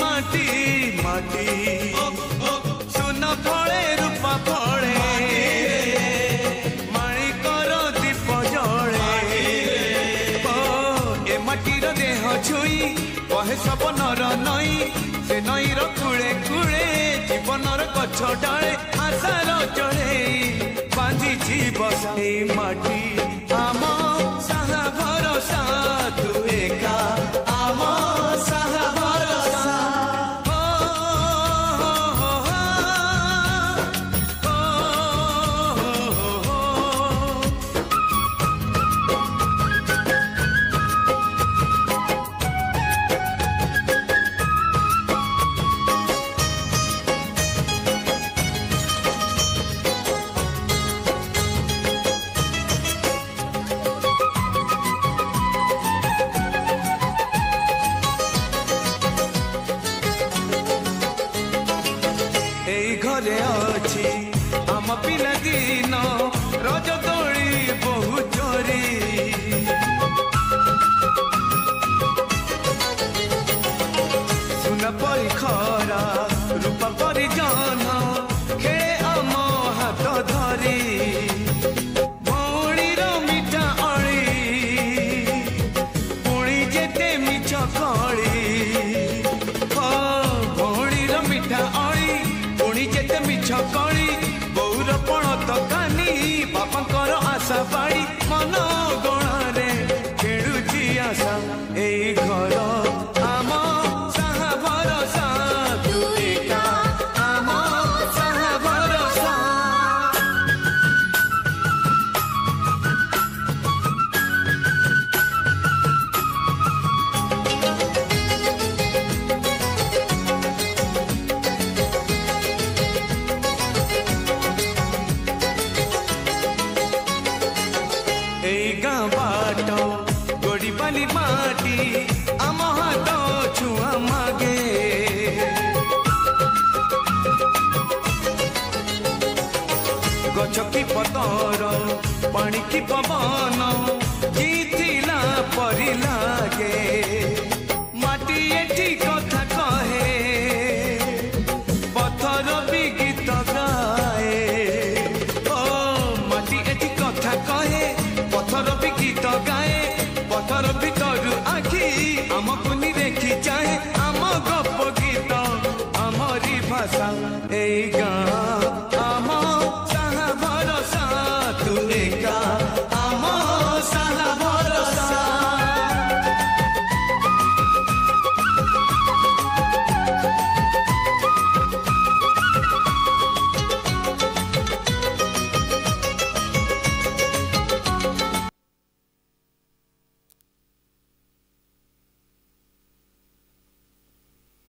माटी माटी सुन फले रूपा फले माणिकर दीप जले ए माटीर देह छुई कहे सपनर नई से नईर कूले कूले जीवनर गछ डाले आशार चढ़े बांधि बसाई माटी आम साहा भरोसा तू एका आम साहा भरोसा घरे अच्छी आम पिला दिन रज दोली बहु चोरी सुन परी खरा रूपा परी जन खेले आम हाथ धरी भौणीर मिठा अली पुणी जेते मिछ कली भौणीर मिठा अली पुणी जेते मिछ कली बौर पण तो कानी बापांकर आशा बाड़ी मन गणारे खेलुची आशा ए घर आम साहा भरोसा तू एका आम साहा भरोसा गाँ बाट गोड़ी बाली माटी आम हाथ छुआ मागे गछ की पतर पानी की पवन जीथिला परी लागे माटी एठी कथा कहे पथर भी गीत गाए माटी एठी कथा कहे पथर भी गीत गाए पथर भी